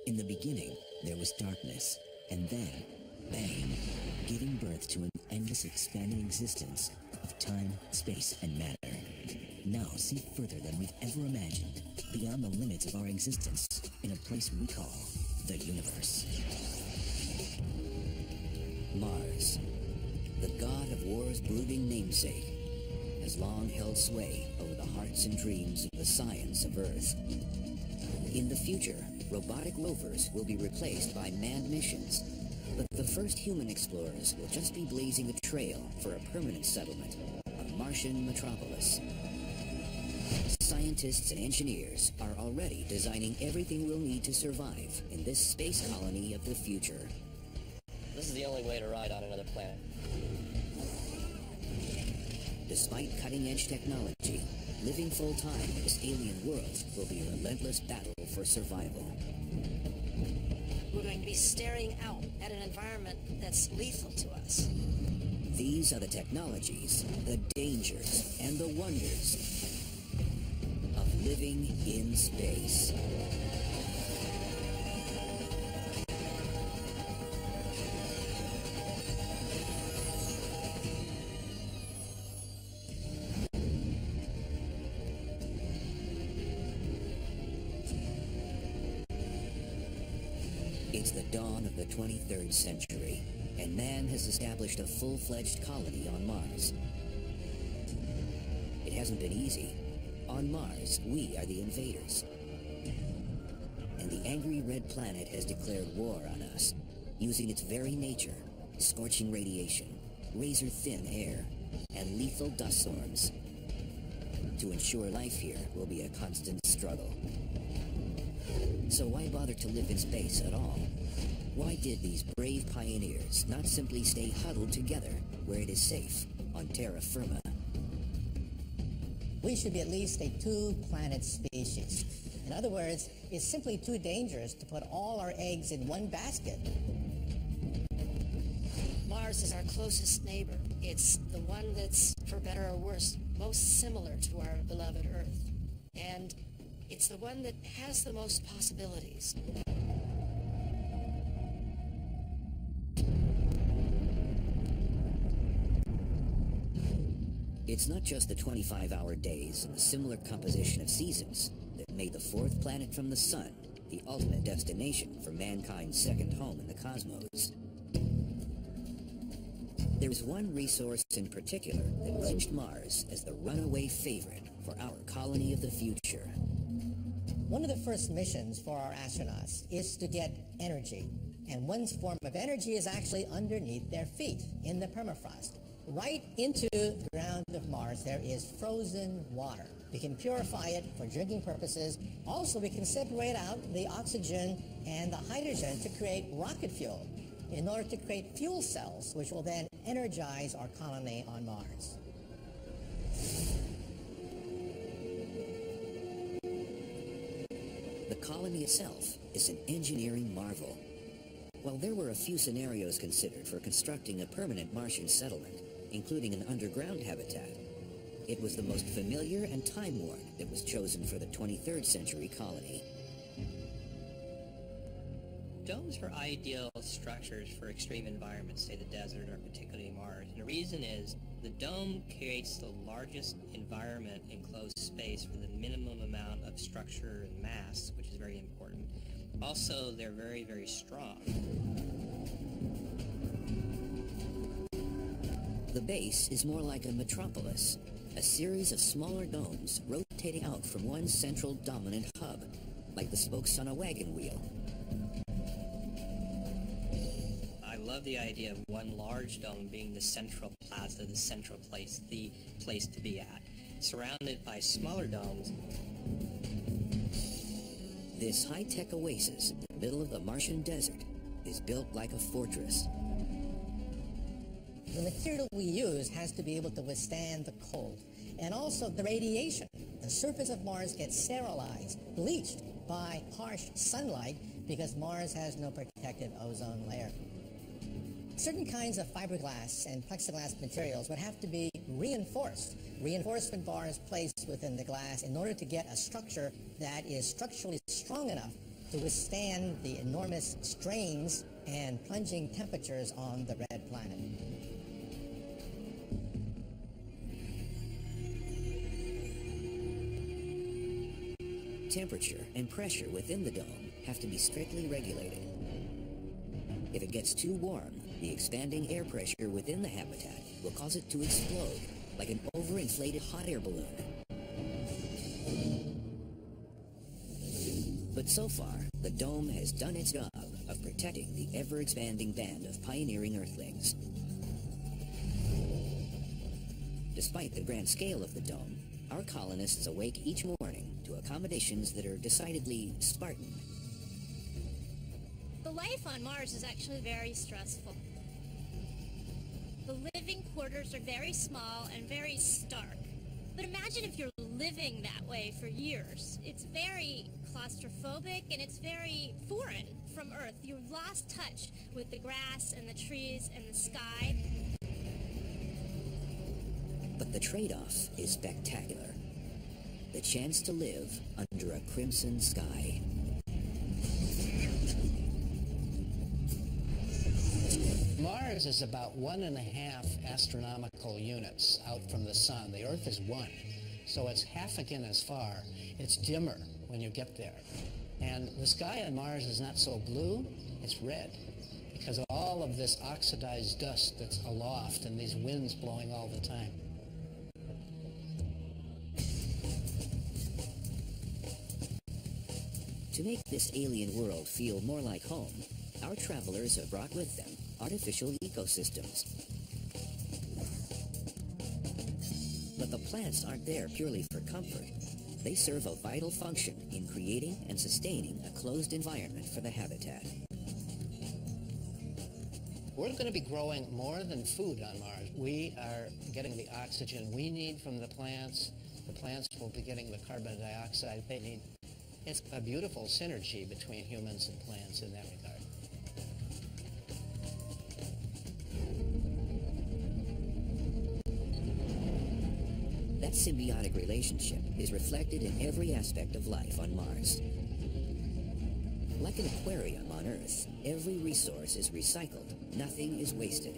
In the beginning, there was darkness, and then, bang, giving birth to an endless expanding existence of time, space, and matter. Now see further than we've ever imagined, beyond the limits of our existence, in a place we call the universe. Mars, the god of war's brooding namesake, has long held sway over the hearts and dreams of the science of Earth. In the future, robotic rovers will be replaced by manned missions, but the first human explorers will just be blazing a trail for a permanent settlement, a Martian metropolis. Scientists and engineers are already designing everything we'll need to survive in this space colony of the future. This is the only way to ride on another planet. Despite cutting-edge technology, living full-time in this alien world will be a relentless battle for survival. We're going to be staring out at an environment that's lethal to us. These are the technologies, the dangers, and the wonders of living in space. It's the dawn of the 23rd century, and man has established a full-fledged colony on Mars. It hasn't been easy. On Mars, we are the invaders. And the angry red planet has declared war on us, using its very nature, scorching radiation, razor-thin air, and lethal dust storms. To ensure life here will be a constant struggle. So why bother to live in space at all? Why did these brave pioneers not simply stay huddled together where it is safe, on terra firma? We should be at least a two-planet species. In other words, it's simply too dangerous to put all our eggs in one basket. Mars is our closest neighbor. It's the one that's, for better or worse, most similar to our beloved Earth. And it's the one that has the most possibilities. It's not just the 25-hour days and the similar composition of seasons that made the fourth planet from the sun the ultimate destination for mankind's second home in the cosmos. There is one resource in particular that clinched Mars as the runaway favorite for our colony of the future. One of the first missions for our astronauts is to get energy. And one form of energy is actually underneath their feet, in the permafrost. Right into the ground of Mars, there is frozen water. We can purify it for drinking purposes. Also, we can separate out the oxygen and the hydrogen to create rocket fuel in order to create fuel cells, which will then energize our colony on Mars. The colony itself is an engineering marvel. While there were a few scenarios considered for constructing a permanent Martian settlement, including an underground habitat, it was the most familiar and time-worn that was chosen for the 23rd century colony. Domes are ideal structures for extreme environments, say the desert or particularly Mars. And the reason is the dome creates the largest environment enclosed space for the minimum amount of structure and mass, which is very important. Also, they're very, very strong. The base is more like a metropolis, a series of smaller domes rotating out from one central dominant hub, like the spokes on a wagon wheel. I love the idea of one large dome being the central plaza, the central place, the place to be at, surrounded by smaller domes. This high-tech oasis in the middle of the Martian desert is built like a fortress. The material we use has to be able to withstand the cold and also the radiation. The surface of Mars gets sterilized, bleached by harsh sunlight because Mars has no protective ozone layer. Certain kinds of fiberglass and plexiglass materials would have to be reinforced. Reinforcement bars placed within the glass in order to get a structure that is structurally strong enough to withstand the enormous strains and plunging temperatures on the red planet. Temperature and pressure within the dome have to be strictly regulated. If it gets too warm, the expanding air pressure within the habitat will cause it to explode like an overinflated hot air balloon. But so far, the dome has done its job of protecting the ever-expanding band of pioneering Earthlings. Despite the grand scale of the dome, our colonists awake each morning to accommodations that are decidedly Spartan. The life on Mars is actually very stressful. The living quarters are very small and very stark. But imagine if you're living that way for years. It's very claustrophobic and it's very foreign from Earth. You've lost touch with the grass and the trees and the sky. But the trade-off is spectacular. The chance to live under a crimson sky. Mars is about 1.5 astronomical units out from the sun. The Earth is 1, so it's half again as far. It's dimmer when you get there. And the sky on Mars is not so blue, it's red, because of all of this oxidized dust that's aloft and these winds blowing all the time. To make this alien world feel more like home, our travelers have brought with them artificial ecosystems. But the plants aren't there purely for comfort. They serve a vital function in creating and sustaining a closed environment for the habitat. We're going to be growing more than food on Mars. We are getting the oxygen we need from the plants. The plants will be getting the carbon dioxide they need. It's a beautiful synergy between humans and plants in that regard. That symbiotic relationship is reflected in every aspect of life on Mars. Like an aquarium on Earth, every resource is recycled. Nothing is wasted.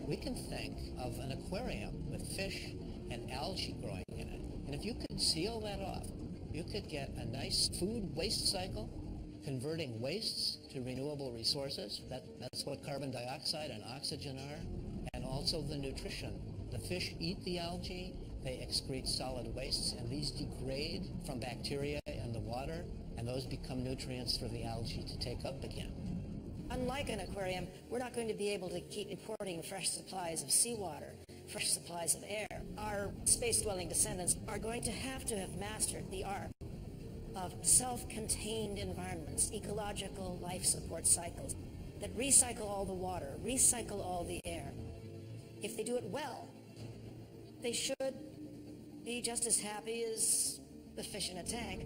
We can think of an aquarium with fish and algae growing in it. And if you could seal that off, you could get a nice food waste cycle, converting wastes to renewable resources. That's what carbon dioxide and oxygen are, and also the nutrition. The fish eat the algae, they excrete solid wastes, and these degrade from bacteria in the water, and those become nutrients for the algae to take up again. Unlike an aquarium, we're not going to be able to keep importing fresh supplies of seawater, fresh supplies of air. Our space-dwelling descendants are going to have mastered the art of self-contained environments, ecological life support cycles that recycle all the water, recycle all the air. If they do it well, they should be just as happy as the fish in a tank.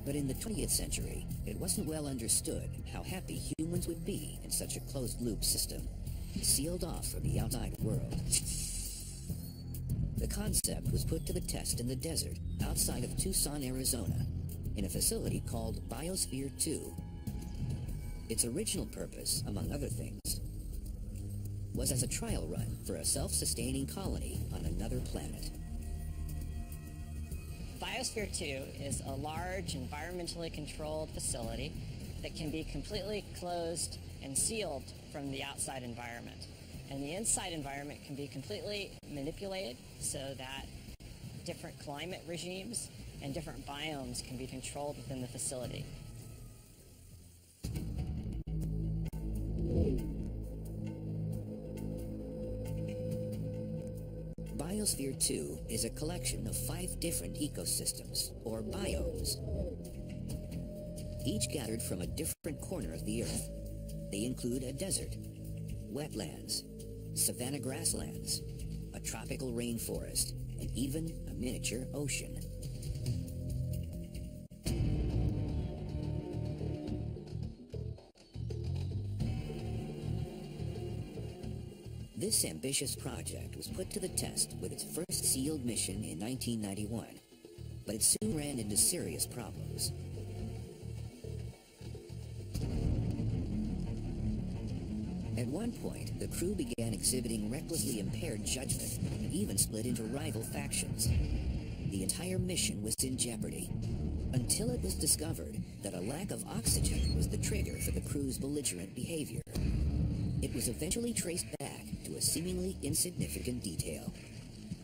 But in the 20th century, it wasn't well understood how happy humans would be in such a closed-loop system, sealed off from the outside world. The concept was put to the test in the desert outside of Tucson, Arizona, in a facility called Biosphere 2. Its original purpose, among other things, was as a trial run for a self-sustaining colony on another planet. Biosphere 2 is a large, environmentally controlled facility that can be completely closed and sealed from the outside environment. And the inside environment can be completely manipulated so that different climate regimes and different biomes can be controlled within the facility. Biosphere 2 is a collection of 5 different ecosystems, or biomes, each gathered from a different corner of the Earth. They include a desert, wetlands, savanna grasslands, a tropical rainforest, and even a miniature ocean. This ambitious project was put to the test with its first sealed mission in 1991, but it soon ran into serious problems. At one point, the crew began exhibiting recklessly impaired judgment and even split into rival factions. The entire mission was in jeopardy, until it was discovered that a lack of oxygen was the trigger for the crew's belligerent behavior. It was eventually traced back to a seemingly insignificant detail.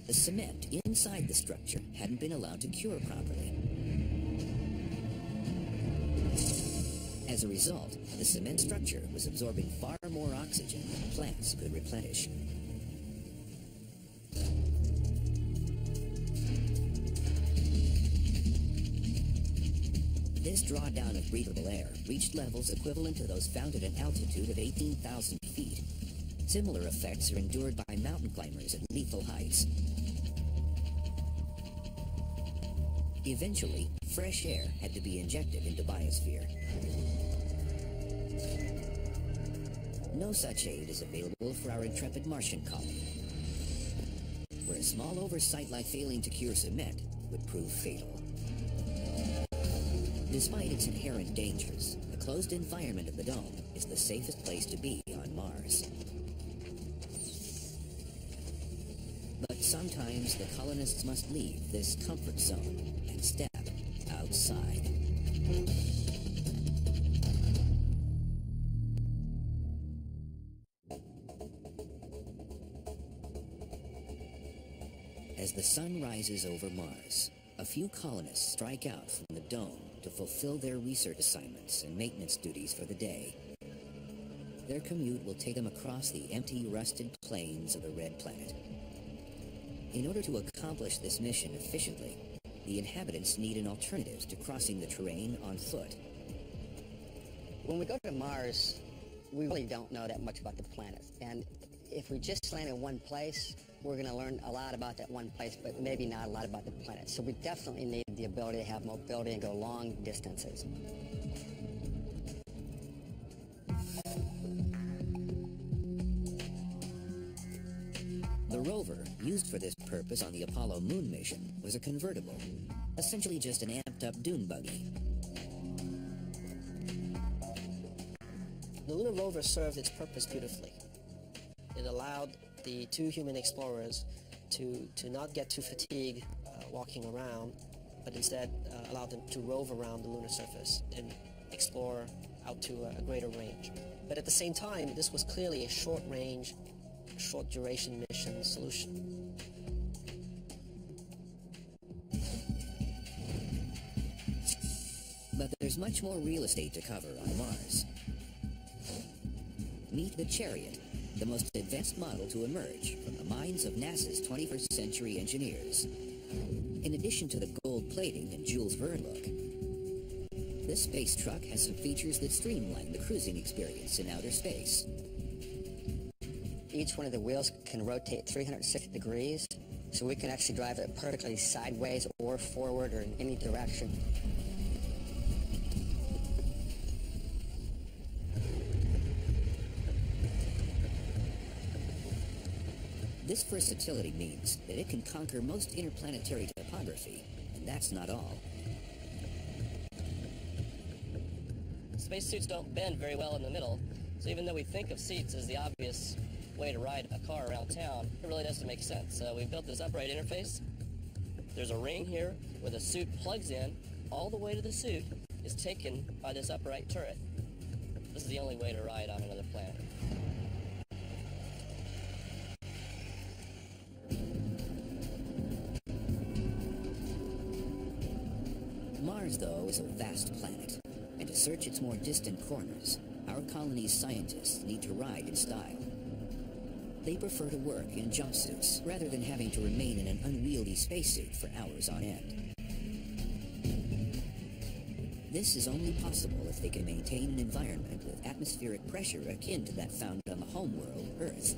The cement inside the structure hadn't been allowed to cure properly. As a result, the cement structure was absorbing far more oxygen than plants could replenish. This drawdown of breathable air reached levels equivalent to those found at an altitude of 18,000 feet. Similar effects are endured by mountain climbers at lethal heights. Eventually, fresh air had to be injected into biosphere. No such aid is available for our intrepid Martian colony, where a small oversight like failing to cure cement would prove fatal. Despite its inherent dangers, the closed environment of the dome is the safest place to be on Mars. But sometimes the colonists must leave this comfort zone and step outside. As the sun rises over Mars, a few colonists strike out from the dome to fulfill their research assignments and maintenance duties for the day. Their commute will take them across the empty, rusted plains of the Red Planet. In order to accomplish this mission efficiently, the inhabitants need an alternative to crossing the terrain on foot. When we go to Mars, we really don't know that much about the planet. And if we just land in one place, we're going to learn a lot about that one place, but maybe not a lot about the planet. So we definitely need the ability to have mobility and go long distances. The rover, used for this purpose on the Apollo moon mission, was a convertible, essentially just an amped-up dune buggy. The lunar rover served its purpose beautifully. It allowed the two human explorers to not get too fatigued walking around, but instead allowed them to rove around the lunar surface and explore out to a greater range. But at the same time, this was clearly a short-range, short-duration mission solution. But there's much more real estate to cover on Mars. Meet the Chariot, the most advanced model to emerge from the minds of NASA's 21st century engineers. In addition to the gold plating and Jules Verne look, this space truck has some features that streamline the cruising experience in outer space. Each one of the wheels can rotate 360 degrees, so we can actually drive it perfectly sideways or forward or in any direction. This versatility means that it can conquer most interplanetary topography, and that's not all. Spacesuits don't bend very well in the middle, so even though we think of seats as the obvious way to ride a car around town, it really doesn't make sense. So we built this upright interface. There's a ring here where the suit plugs in. All the weight of the suit is taken by this upright turret. This is the only way to ride on another planet. Mars, though, is a vast planet, and to search its more distant corners, our colony's scientists need to ride in style. They prefer to work in jumpsuits, rather than having to remain in an unwieldy spacesuit for hours on end. This is only possible if they can maintain an environment with atmospheric pressure akin to that found on the homeworld, Earth.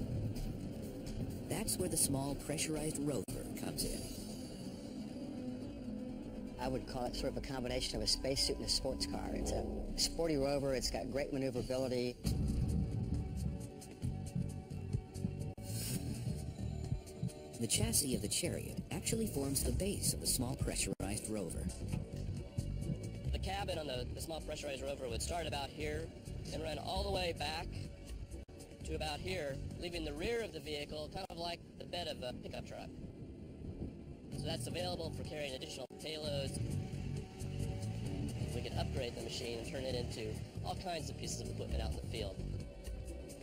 That's where the small pressurized rover comes in. I would call it sort of a combination of a spacesuit and a sports car. It's a sporty rover, it's got great maneuverability. The chassis of the Chariot actually forms the base of the small pressurized rover. The cabin on the small pressurized rover would start about here and run all the way back to about here, leaving the rear of the vehicle kind of like the bed of a pickup truck. So that's available for carrying additional payloads. We can upgrade the machine and turn it into all kinds of pieces of equipment out in the field.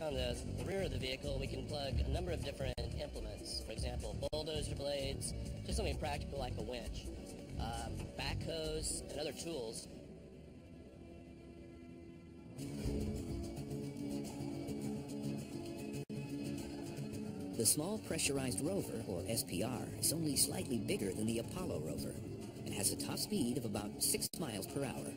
On the rear of the vehicle, we can plug a number of different implements. For example, bulldozer blades, just something practical like a winch, backhoes, and other tools. The Small Pressurized Rover, or SPR, is only slightly bigger than the Apollo rover and has a top speed of about 6 miles per hour.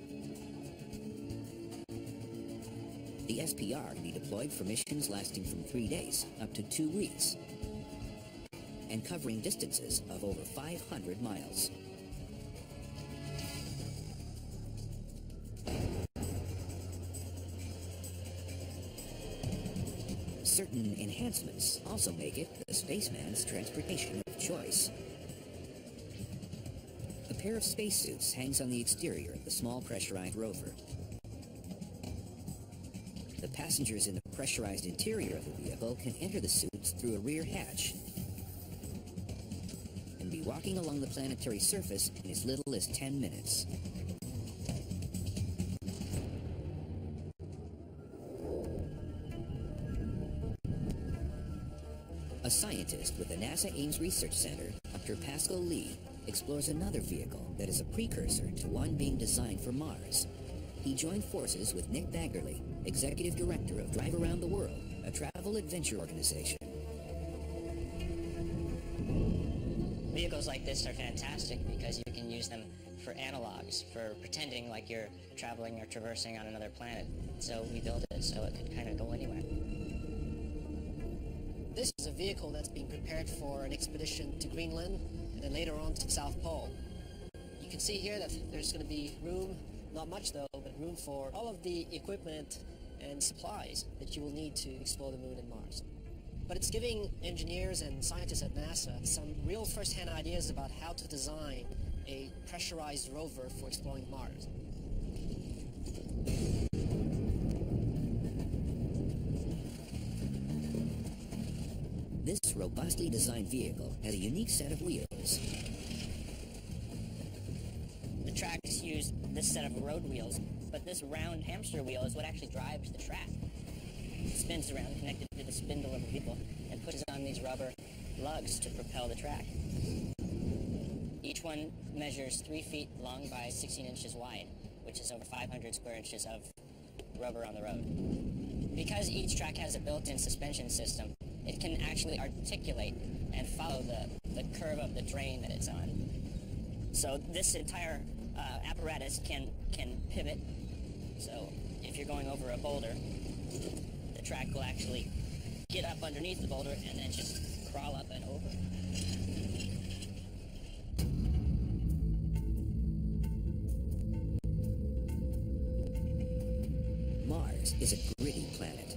The SPR can be deployed for missions lasting from 3 days up to 2 weeks and covering distances of over 500 miles. Certain enhancements also make it the spaceman's transportation of choice. A pair of spacesuits hangs on the exterior of the Small Pressurized Rover. The passengers in the pressurized interior of the vehicle can enter the suits through a rear hatch and be walking along the planetary surface in as little as 10 minutes. A scientist with the NASA Ames Research Center, Dr. Pascal Lee, explores another vehicle that is a precursor to one being designed for Mars. He joined forces with Nick Baggerly, Executive Director of Drive Around the World, a travel adventure organization. Vehicles like this are fantastic because you can use them for analogs, for pretending like you're traveling or traversing on another planet. So we built it so it could kind of go anywhere. This is a vehicle that's being prepared for an expedition to Greenland and then later on to the South Pole. You can see here that there's going to be room, not much though, but room for all of the equipment and supplies that you will need to explore the Moon and Mars. But it's giving engineers and scientists at NASA some real first-hand ideas about how to design a pressurized rover for exploring Mars. This robustly designed vehicle has a unique set of wheels. The tracks use this set of road wheels, but this round hamster wheel is what actually drives the track. It spins around connected to the spindle of the vehicle and pushes on these rubber lugs to propel the track. Each one measures 3 feet long by 16 inches wide, which is over 500 square inches of rubber on the road. Because each track has a built-in suspension system, it can actually articulate and follow the curve of the terrain that it's on. So this entire apparatus can pivot. So if you're going over a boulder, the track will actually get up underneath the boulder and then just crawl up and over. Mars is a gritty planet.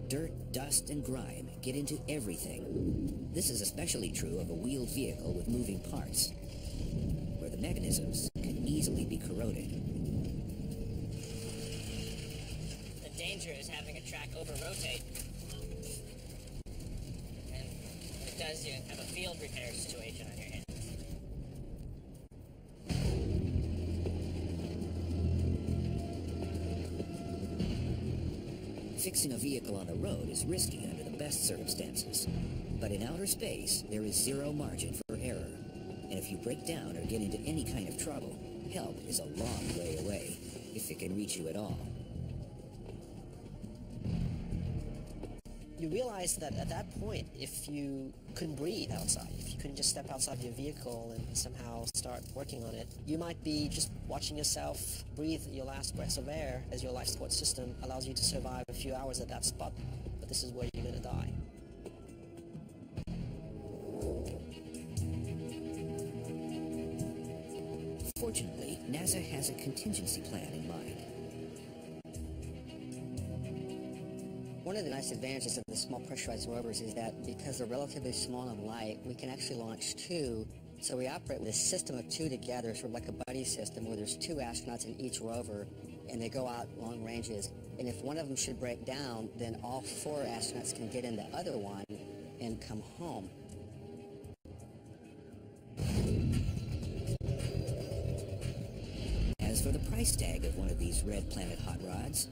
Dirt, dust, and grime get into everything. This is especially true of a wheeled vehicle with moving parts, where the mechanisms can easily be corroded. The danger is having a track over-rotate. And when it does, you have a field repair situation on your hands. Fixing a vehicle on the road is risky under the best circumstances. But in outer space, there is zero margin for error. And if you break down or get into any kind of trouble, help is a long way away, if it can reach you at all. You realize that at that point, if you couldn't breathe outside, if you couldn't just step outside your vehicle and somehow start working on it, you might be just watching yourself breathe your last breaths of air as your life support system allows you to survive a few hours at that spot, but this is where you're going to die. Fortunately, NASA has a contingency plan in mind. One of the nice advantages of the small pressurized rovers is that because they're relatively small and light, we can actually launch two. So we operate with a system of two together, sort of like a buddy system where there's two astronauts in each rover and they go out long ranges. And if one of them should break down, then all four astronauts can get in the other one and come home. As for the price tag of one of these Red Planet hot rods,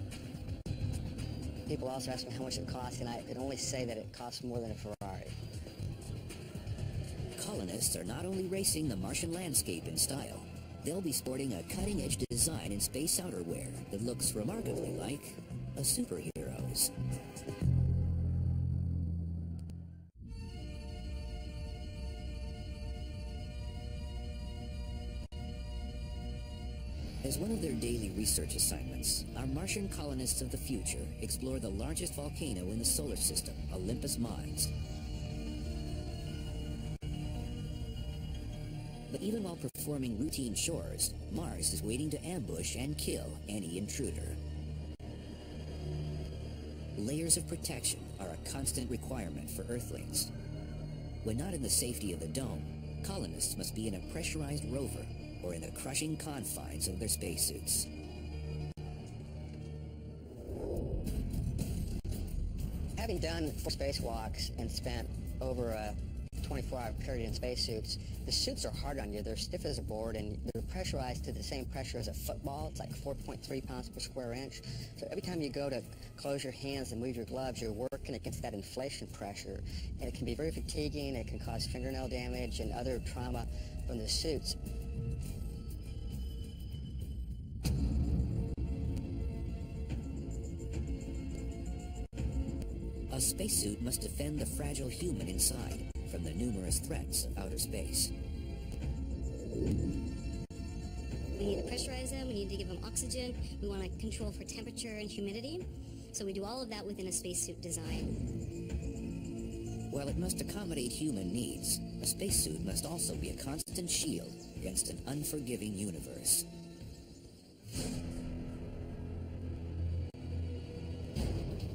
people also ask me how much it costs, and I can only say that it costs more than a Ferrari. colonists are not only racing the Martian landscape in style, they'll be sporting a cutting-edge design in space outerwear that looks remarkably like a superhero's. As one of their daily research assignments, our Martian colonists of the future explore the largest volcano in the solar system, Olympus Mons. But even while performing routine chores, Mars is waiting to ambush and kill any intruder. Layers of protection are a constant requirement for Earthlings. When not in the safety of the dome, colonists must be in a pressurized rover or in the crushing confines of their spacesuits. Having done 4 spacewalks and spent over a 24-hour period in spacesuits, the suits are hard on you. They're stiff as a board, and they're pressurized to the same pressure as a football. It's like 4.3 pounds per square inch. So every time you go to close your hands and move your gloves, you're working against that inflation pressure. And it can be very fatiguing. It can cause fingernail damage and other trauma from the suits. A spacesuit must defend the fragile human inside from the numerous threats of outer space. We need to pressurize them, we need to give them oxygen, we want to control for temperature and humidity. So we do all of that within a spacesuit design. While it must accommodate human needs, a spacesuit must also be a constant shield against an unforgiving universe.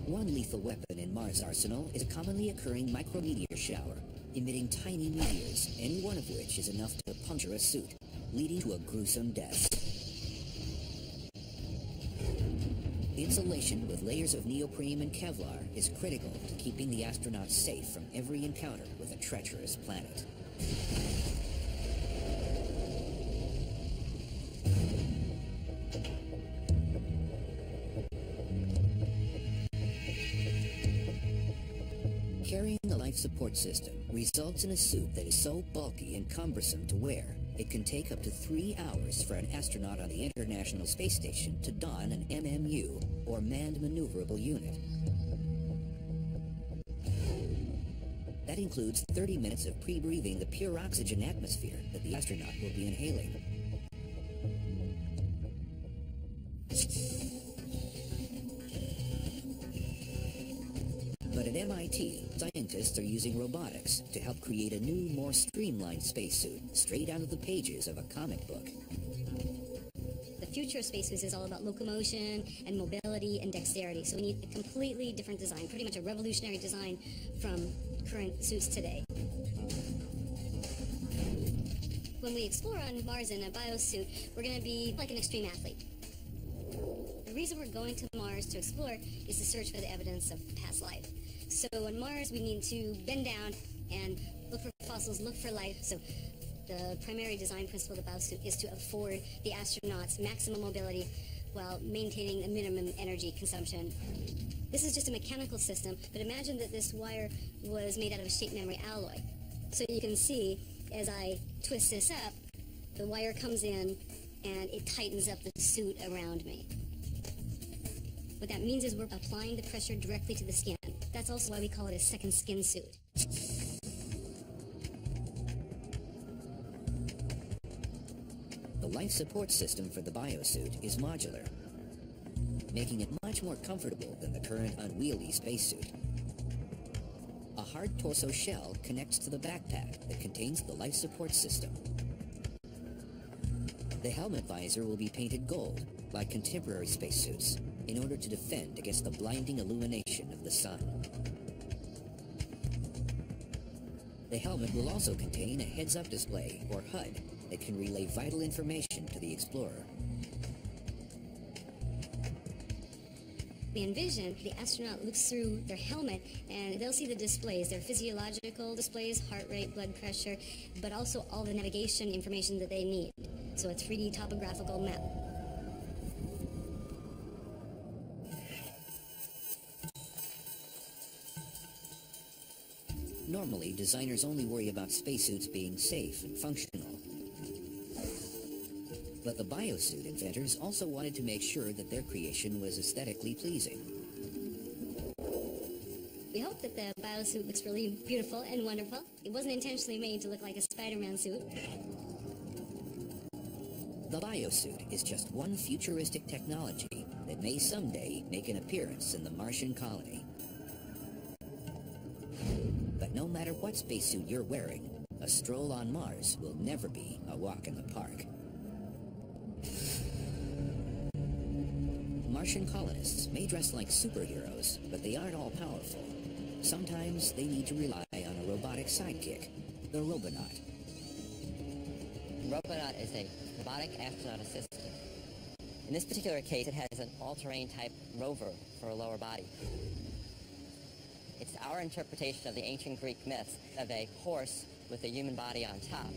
One lethal weapon in Mars' arsenal is a commonly occurring micrometeor shower, emitting tiny meteors, any one of which is enough to puncture a suit, leading to a gruesome death. Insulation with layers of neoprene and Kevlar is critical to keeping the astronauts safe from every encounter with a treacherous planet. Carrying the life support system results in a suit that is so bulky and cumbersome to wear, it can take up to 3 hours for an astronaut on the International Space Station to don an MMU, or Manned Maneuverable Unit. That includes 30 minutes of pre-breathing the pure oxygen atmosphere that the astronaut will be inhaling. But at MIT, scientists are using robotics to help create a new, more streamlined spacesuit straight out of the pages of a comic book. The future of spacesuits is all about locomotion and mobility and dexterity. So we need a completely different design, pretty much a revolutionary design from current suits today. When we explore on Mars in a biosuit, we're going to be like an extreme athlete. The reason we're going to Mars to explore is to search for the evidence of past life. So on Mars, we need to bend down and look for fossils, look for life. So the primary design principle of the biosuit is to afford the astronauts maximum mobility while maintaining a minimum energy consumption. This is just a mechanical system, but imagine that this wire was made out of a shape memory alloy. So you can see, as I twist this up, the wire comes in and it tightens up the suit around me. What that means is we're applying the pressure directly to the skin. That's also why we call it a second skin suit. The life support system for the biosuit is modular, making it much more comfortable than the current unwieldy spacesuit. A hard torso shell connects to the backpack that contains the life support system. The helmet visor will be painted gold, like contemporary spacesuits, in order to defend against the blinding illumination of the sun. The helmet will also contain a heads-up display, or HUD, that can relay vital information to the explorer. We envision the astronaut looks through their helmet and they'll see the displays, their physiological displays, heart rate, blood pressure, but also all the navigation information that they need. So a 3D topographical map. Normally, designers only worry about spacesuits being safe and functional. But the biosuit inventors also wanted to make sure that their creation was aesthetically pleasing. We hope that the biosuit looks really beautiful and wonderful. It wasn't intentionally made to look like a Spider-Man suit. The biosuit is just one futuristic technology that may someday make an appearance in the Martian colony. But no matter what spacesuit you're wearing, a stroll on Mars will never be a walk in the park. Martian colonists may dress like superheroes, but they aren't all powerful. Sometimes they need to rely on a robotic sidekick, the Robonaut. Robonaut is a robotic astronaut assistant. In this particular case, it has an all-terrain type rover for a lower body. It's our interpretation of the ancient Greek myth of a horse with a human body on top.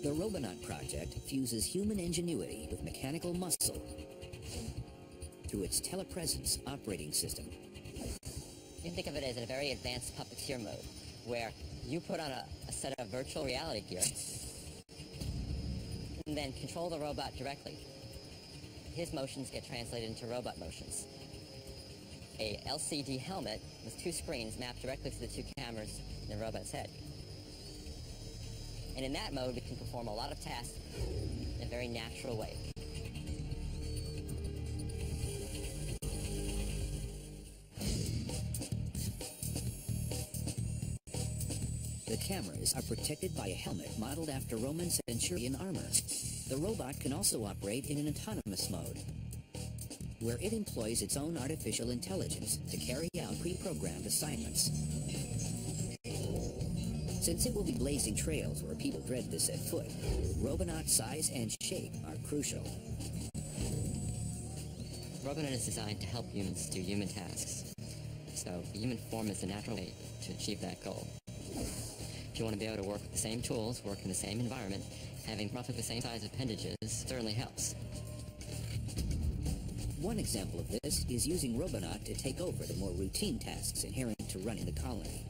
The Robonaut project fuses human ingenuity with mechanical muscle through its telepresence operating system. You can think of it as a very advanced puppeteer mode, where you put on a set of virtual reality gear and then control the robot directly. His motions get translated into robot motions. A LCD helmet with two screens mapped directly to the two cameras in the robot's head. And in that mode, we can perform a lot of tasks in a very natural way. The cameras are protected by a helmet modeled after Roman centurion armor. The robot can also operate in an autonomous mode, where it employs its own artificial intelligence to carry out pre-programmed assignments. Since it will be blazing trails where people dread to set foot, Robonaut's size and shape are crucial. Robonaut is designed to help humans do human tasks. So the human form is the natural way to achieve that goal. If you want to be able to work with the same tools, work in the same environment, having roughly the same size appendages certainly helps. One example of this is using Robonaut to take over the more routine tasks inherent to running the colony.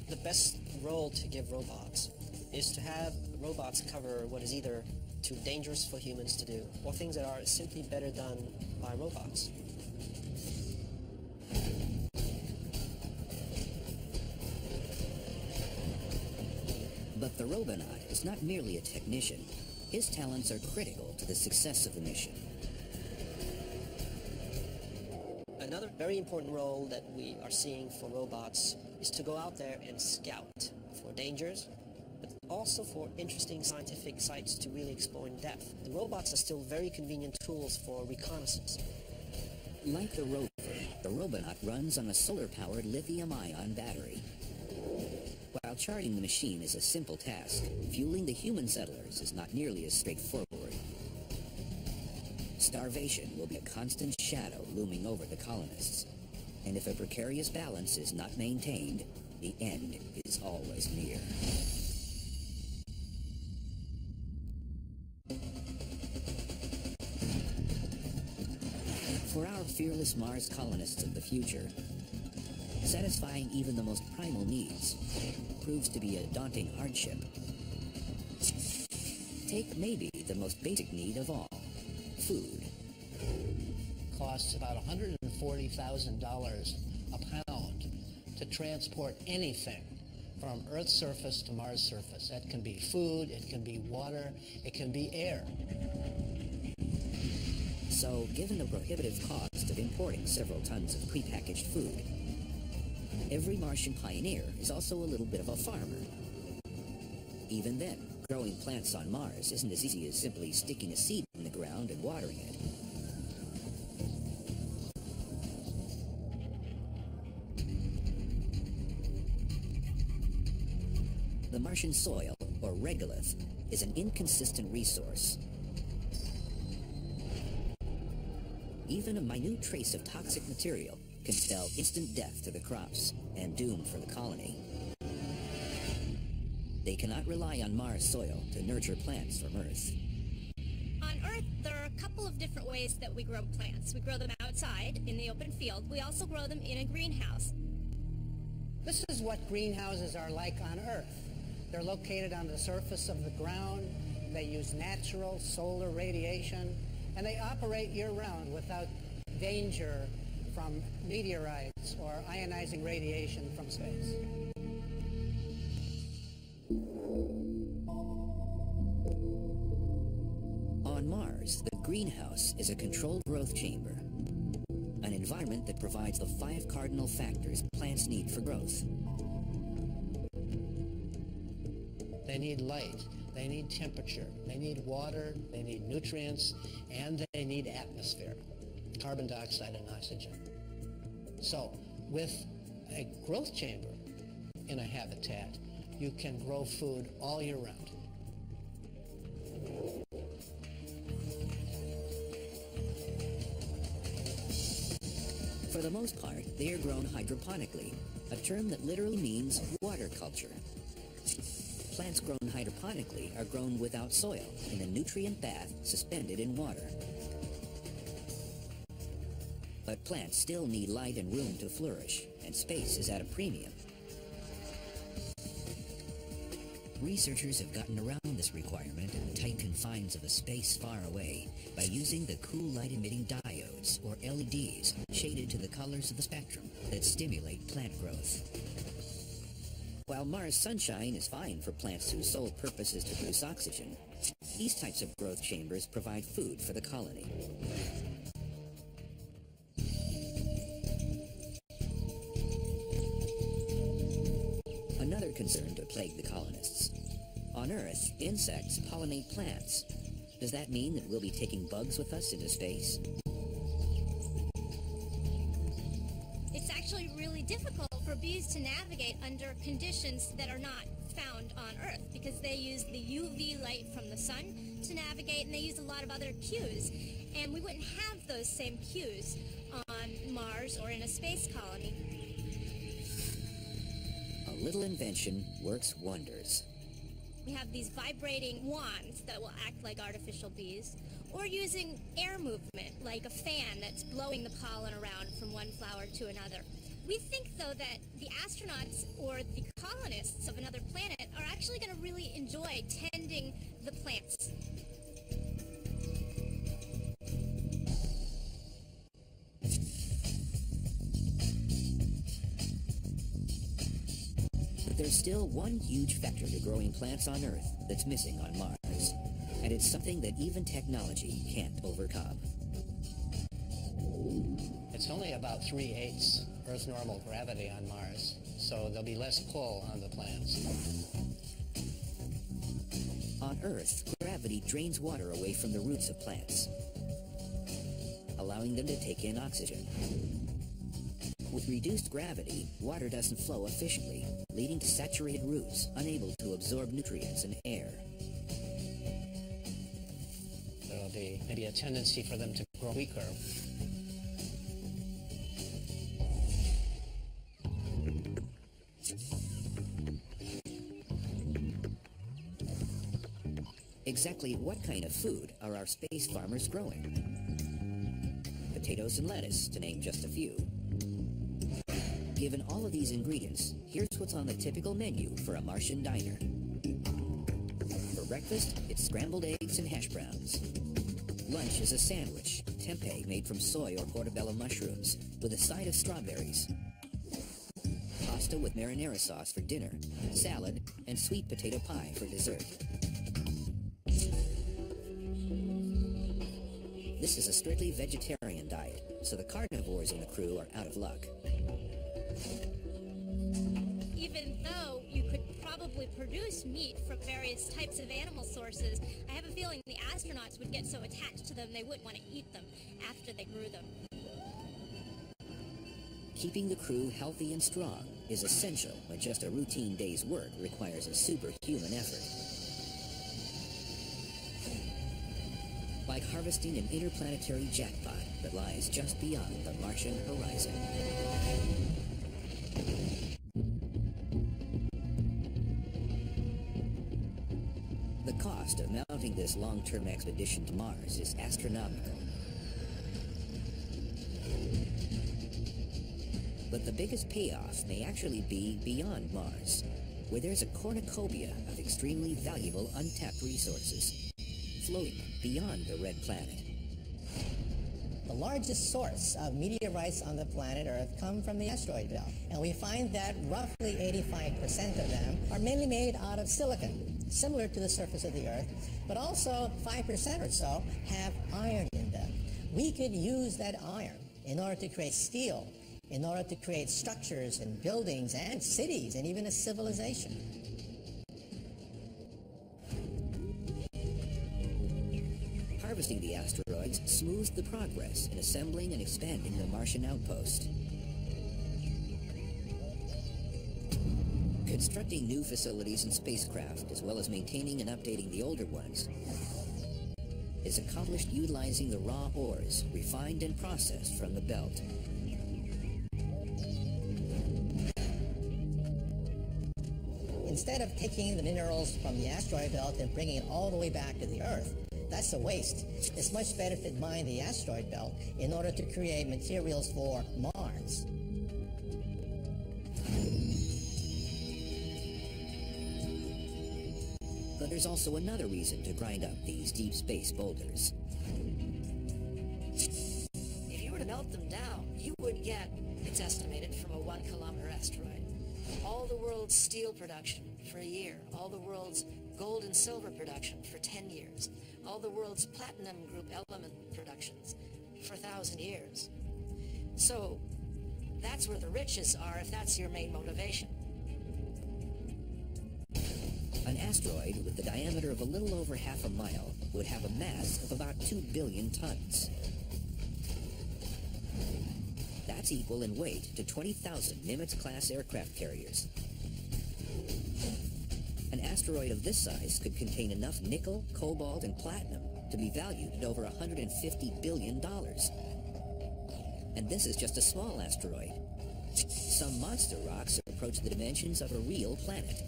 The best role to give robots is to have robots cover what is either too dangerous for humans to do, or things that are simply better done by robots. But the Robonaut is not merely a technician. His talents are critical to the success of the mission. Another very important role that we are seeing for robots is to go out there and scout for dangers, but also for interesting scientific sites to really explore in depth. The robots are still very convenient tools for reconnaissance. Like the rover, the Robonaut runs on a solar-powered lithium-ion battery. While charging the machine is a simple task, fueling the human settlers is not nearly as straightforward. Starvation will be a constant shadow looming over the colonists, and if a precarious balance is not maintained, the end is always near. For our fearless Mars colonists of the future, satisfying even the most primal needs proves to be a daunting hardship. Take maybe the most basic need of all, food. Costs about $140,000 a pound to transport anything from Earth's surface to Mars' surface. That can be food, it can be water, it can be air. So, given the prohibitive cost of importing several tons of prepackaged food, every Martian pioneer is also a little bit of a farmer. Even then, Growing plants on Mars isn't as easy as simply sticking a seed in the ground and watering it. The Martian soil, or regolith, is an inconsistent resource. Even a minute trace of toxic material can spell instant death to the crops and doom for the colony. They cannot rely on Mars soil to nurture plants from Earth. On Earth, there are a couple of different ways that we grow plants. We grow them outside, in the open field. We also grow them in a greenhouse. This is what greenhouses are like on Earth. They're located on the surface of the ground. They use natural solar radiation, and they operate year-round without danger from meteorites or ionizing radiation from space. On Mars, the greenhouse is a controlled growth chamber, an environment that provides the 5 cardinal factors plants need for growth. They need light, they need temperature, they need water, they need nutrients, and they need atmosphere, carbon dioxide and oxygen. So, with a growth chamber in a habitat, you can grow food all year round. For the most part, they are grown hydroponically, a term that literally means water culture. Plants grown hydroponically are grown without soil, in a nutrient bath suspended in water. But plants still need light and room to flourish, and space is at a premium. Researchers have gotten around this requirement in the tight confines of a space far away by using the cool light-emitting diodes, or LEDs, shaded to the colors of the spectrum that stimulate plant growth. While Mars sunshine is fine for plants whose sole purpose is to produce oxygen, these types of growth chambers provide food for the colony. Another concern to plague the colonists. On Earth, insects pollinate plants. Does that mean that we'll be taking bugs with us into space? It's actually really difficult for bees to navigate under conditions that are not found on Earth because they use the UV light from the sun to navigate, and they use a lot of other cues. And we wouldn't have those same cues on Mars or in a space colony. A little invention works wonders. We have these vibrating wands that will act like artificial bees, or using air movement, like a fan that's blowing the pollen around from one flower to another. We think, though, that the astronauts or the colonists of another planet are actually going to really enjoy tending the plants. But there's still one huge factor to growing plants on Earth that's missing on Mars, and it's something that even technology can't overcome. It's only about 3/8 Earth normal gravity on Mars, so there'll be less pull on the plants. On Earth, gravity drains water away from the roots of plants, allowing them to take in oxygen. With reduced gravity, water doesn't flow efficiently, leading to saturated roots, unable to absorb nutrients and air. There'll be maybe a tendency for them to grow weaker. Exactly what kind of food are our space farmers growing? Potatoes and lettuce, to name just a few. Given all of these ingredients, here's what's on the typical menu for a Martian diner. For breakfast, it's scrambled eggs and hash browns. Lunch is a sandwich, tempeh made from soy or portobello mushrooms, with a side of strawberries. Pasta with marinara sauce for dinner, salad, and sweet potato pie for dessert. This is a strictly vegetarian diet, so the carnivores in the crew are out of luck. Even though you could probably produce meat from various types of animal sources, I have a feeling the astronauts would get so attached to them they wouldn't want to eat them after they grew them. Keeping the crew healthy and strong is essential when just a routine day's work requires a superhuman effort. Like harvesting an interplanetary jackpot that lies just beyond the Martian horizon. The cost of mounting this long-term expedition to Mars is astronomical. But the biggest payoff may actually be beyond Mars, where there's a cornucopia of extremely valuable untapped resources, floating beyond the red planet. The largest source of meteorites on the planet Earth come from the asteroid belt, and we find that roughly 85% of them are mainly made out of silicon, similar to the surface of the Earth, but also 5% or so have iron in them. We could use that iron in order to create steel, in order to create structures and buildings and cities and even a civilization. Harvesting the asteroids smooths the progress in assembling and expanding the Martian outpost. Constructing new facilities and spacecraft, as well as maintaining and updating the older ones, is accomplished utilizing the raw ores refined and processed from the belt. Instead of taking the minerals from the asteroid belt and bringing it all the way back to the Earth, that's a waste. It's much better to mine the asteroid belt in order to create materials for Mars. But there's also another reason to grind up these deep space boulders. If you were to melt them down, you would get, it's estimated, from a 1-kilometer asteroid, all the world's steel production for a year, all the world's gold and silver production for 10 years, all the world's platinum group element productions for 1,000 years. So that's where the riches are if that's your main motivation. An asteroid with the diameter of a little over half a mile would have a mass of about 2 billion tons. That's equal in weight to 20,000 Nimitz-class aircraft carriers. An asteroid of this size could contain enough nickel, cobalt, and platinum to be valued at over $150 billion. And this is just a small asteroid. Some monster rocks approach the dimensions of a real planet.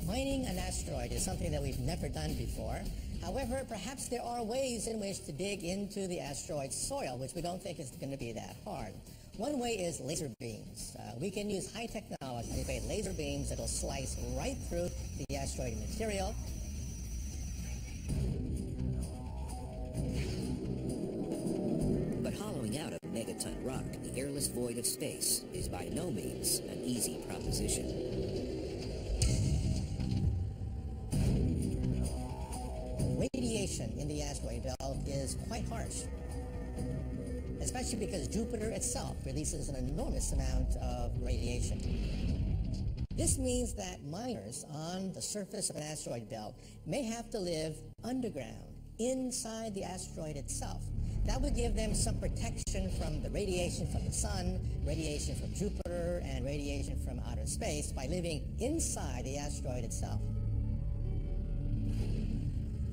Mining an asteroid is something that we've never done before. However, perhaps there are ways in which to dig into the asteroid's soil, which we don't think is going to be that hard. One way is laser beams. We can use high technology to create laser beams that will slice right through the asteroid material. But hollowing out a megaton rock in the airless void of space is by no means an easy proposition. Radiation in the asteroid belt is quite harsh, especially because Jupiter itself releases an enormous amount of radiation. This means that miners on the surface of an asteroid belt may have to live underground, inside the asteroid itself. That would give them some protection from the radiation from the sun, radiation from Jupiter, and radiation from outer space by living inside the asteroid itself.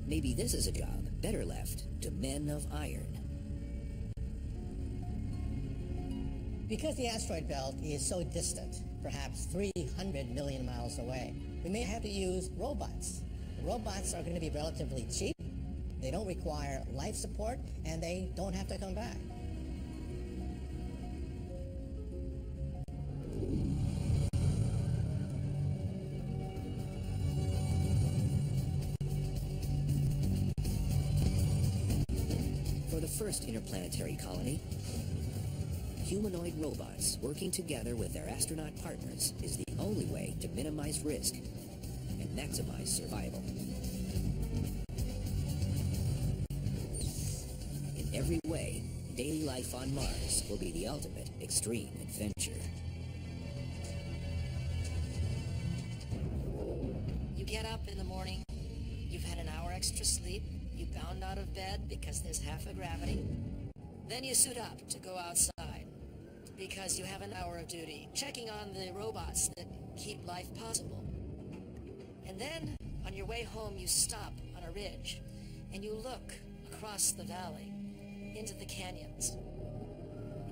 Maybe this is a job better left to men of iron. Because the asteroid belt is so distant, perhaps 300 million miles away, we may have to use robots. Robots are going to be relatively cheap, they don't require life support, and they don't have to come back. For the first interplanetary colony, humanoid robots working together with their astronaut partners is the only way to minimize risk and maximize survival. In every way, daily life on Mars will be the ultimate extreme adventure. You get up in the morning, you've had an hour extra sleep, you bound out of bed because there's half of gravity. Then you suit up to go outside because you have an hour of duty, checking on the robots that keep life possible. And then, on your way home, you stop on a ridge and you look across the valley into the canyons.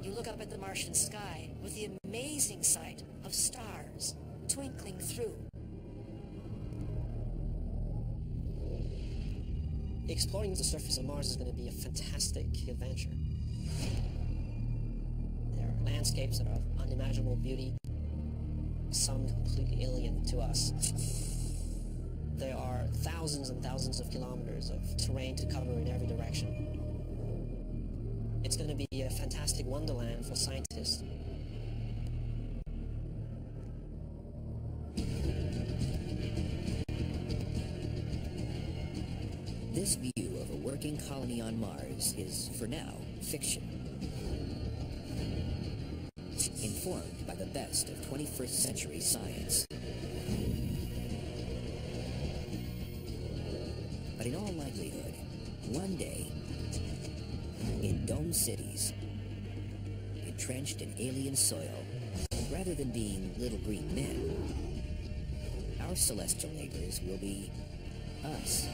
You look up at the Martian sky with the amazing sight of stars twinkling through. Exploring the surface of Mars is going to be a fantastic adventure. There are landscapes that are of unimaginable beauty, some completely alien to us. There are thousands and thousands of kilometers of terrain to cover in every direction. It's going to be a fantastic wonderland for scientists. This view of a working colony on Mars is, for now, fiction. Informed by the best of 21st century science. But in all likelihood, one day, in dome cities, entrenched in alien soil, rather than being little green men, our celestial neighbors will be us.